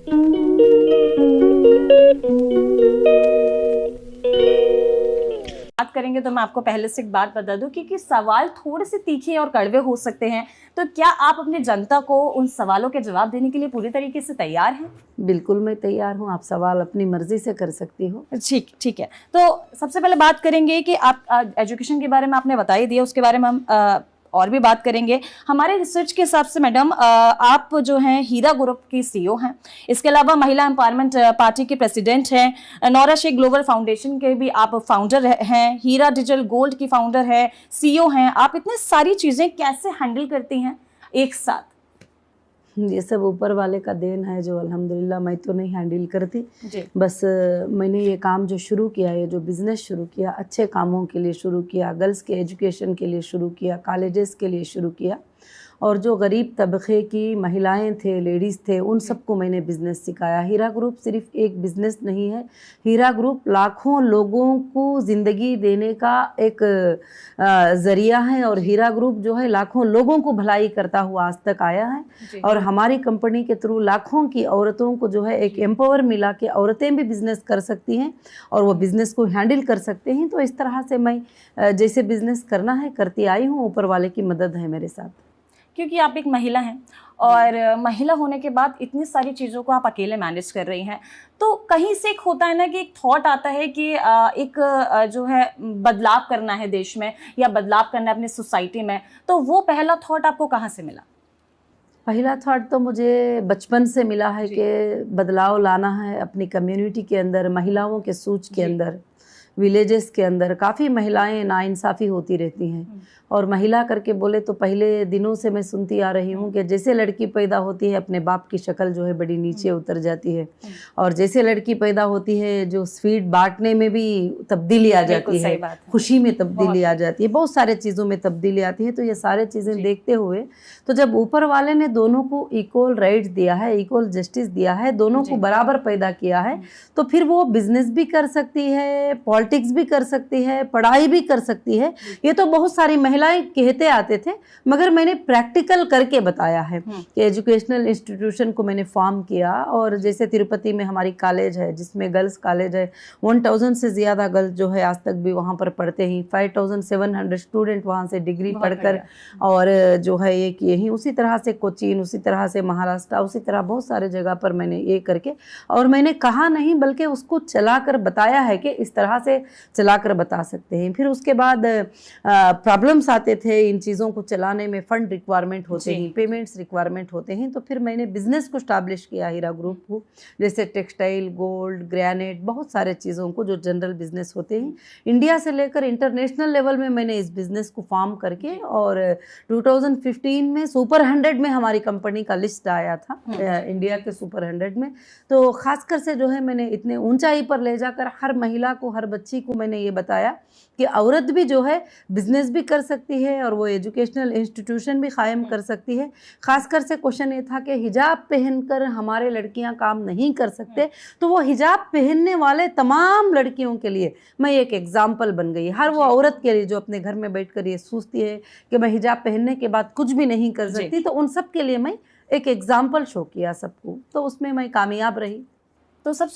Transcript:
बात करेंगे तो मैं आपको पहले से एक बात बता दूं कि सवाल थोड़े से तीखे और कड़वे हो सकते हैं, तो क्या आप अपनी जनता को उन सवालों के जवाब देने के लिए पूरी तरीके से तैयार हैं? बिल्कुल मैं तैयार हूँ, आप सवाल अपनी मर्जी से कर सकती हो। ठीक ठीक है। तो सबसे पहले बात करेंगे कि आप एजुकेशन के बारे में आपने बता ही दिया, उसके बारे में हम और भी बात करेंगे। हमारे रिसर्च के हिसाब से मैडम आप जो हैं हीरा ग्रुप की सीईओ हैं, इसके अलावा महिला एम्पावरमेंट पार्टी के प्रेसिडेंट हैं, नौरा शेख ग्लोबल फाउंडेशन के भी आप फाउंडर हैं, हीरा डिजिटल गोल्ड की फाउंडर है, सीईओ हैं। आप इतने सारी चीजें कैसे हैंडल करती हैं एक साथ? ये सब ऊपर वाले का देन है, जो अल्हम्दुलिल्लाह मैं तो नहीं हैंडल करती जी। बस मैंने ये काम जो शुरू किया, ये जो बिज़नेस शुरू किया, अच्छे कामों के लिए शुरू किया, गर्ल्स के एजुकेशन के लिए शुरू किया, कॉलेजेस के लिए शुरू किया, और जो गरीब तबके की महिलाएं थे, लेडीज़ थे, उन सबको मैंने बिज़नेस सिखाया। हीरा ग्रुप सिर्फ एक बिज़नेस नहीं है, हीरा ग्रुप लाखों लोगों को ज़िंदगी देने का एक ज़रिया है, और हीरा ग्रुप जो है लाखों लोगों को भलाई करता हुआ आज तक आया है। और हमारी कंपनी के थ्रू लाखों की औरतों को जो है एक एम्पावर मिला कि औरतें भी बिज़नेस कर सकती हैं और वो बिज़नेस को हैंडल कर सकते हैं। तो इस तरह से मैं जैसे बिज़नेस करना है करती आई हूँ, ऊपर वाले की मदद है मेरे साथ। क्योंकि आप एक महिला हैं और महिला होने के बाद इतनी सारी चीज़ों को आप अकेले मैनेज कर रही हैं, तो कहीं से एक होता है ना कि एक थॉट आता है कि एक जो है बदलाव करना है देश में या बदलाव करना है अपनी सोसाइटी में, तो वो पहला थॉट आपको कहाँ से मिला? पहला थॉट तो मुझे बचपन से मिला है कि बदलाव लाना है अपनी कम्युनिटी के अंदर, महिलाओं के सोच के अंदर। विलेजेस के अंदर काफ़ी महिलाएं नाइंसाफ़ी होती रहती हैं, और महिला करके बोले तो पहले दिनों से मैं सुनती आ रही हूँ कि जैसे लड़की पैदा होती है अपने बाप की शक्ल जो है बड़ी नीचे उतर जाती है, और जैसे लड़की पैदा होती है जो स्वीट बांटने में भी तब्दीली आ जाती है, खुशी में तब्दीली आ जाती है, बहुत सारे चीज़ों में तब्दीली आती है। तो ये सारे चीज़ें देखते हुए तो जब ऊपर वाले ने दोनों को इक्वल राइट्स दिया है, इक्वल जस्टिस दिया है, दोनों को बराबर पैदा किया है, तो फिर वो बिजनेस भी कर सकती है, पॉलिटिक्स भी कर सकती है, पढ़ाई भी कर सकती है। ये तो बहुत सारी महिलाएं कहते आते थे, मगर मैंने प्रैक्टिकल करके बताया है कि एजुकेशनल इंस्टीट्यूशन को मैंने फॉर्म किया। और जैसे तिरुपति में हमारी कॉलेज है जिसमें गर्ल्स कॉलेज है, 1000 से ज़्यादा गर्ल्स जो है आज तक भी वहाँ पर पढ़ते ही, 5700 स्टूडेंट वहाँ से डिग्री पढ़कर और जो है ये किए ही। उसी तरह से कोचीन, उसी तरह से महाराष्ट्र, उसी तरह बहुत सारे जगह पर मैंने ये करके, और मैंने कहा नहीं बल्कि उसको चला कर बताया है कि इस तरह से चला कर बता सकते हैं। फिर उसके बाद प्रॉब्लम्स आते थे इन चीज़ों को चलाने में, फंड रिक्वायरमेंट होते हैं, पेमेंट्स रिक्वायरमेंट होते हैं, तो फिर मैंने बिजनेस को स्टैब्लिश किया हीरा ग्रुप को, जैसे टेक्सटाइल, गोल्ड, ग्रेनाइट, बहुत सारे चीज़ों को जो जनरल बिजनेस होते हैं, इंडिया से लेकर इंटरनेशनल लेवल में मैंने इस बिजनेस को फॉर्म करके, और 2015 में सुपर 100 में हमारी कंपनी का लिस्ट आया था, इंडिया के सुपर 100 में। तो खासकर से जो है मैंने इतने ऊंचाई पर ले जाकर हर महिला को, हर बच्ची को मैंने ये बताया कि औरत भी जो है बिजनेस भी कर सकती है और वो एजुकेशनल इंस्टीट्यूशन भी कायम कर सकती है। खासकर से क्वेश्चन ये था कि हिजाब पहनकर हमारे लड़कियां काम नहीं कर सकते, तो वो हिजाब पहनने वाले तमाम लड़कियों के लिए मैं एक एग्जाम्पल बन गई। हर वो औरत के लिए जो अपने घर में बैठकर ये सोचती है कि मैं हिजाब पहनने के बाद कुछ भी नहीं कर सकती, तो उन सब के लिए मैं एक एग्जाम्पल शो किया सबको, तो उसमें मैं कामयाब रही। तो सब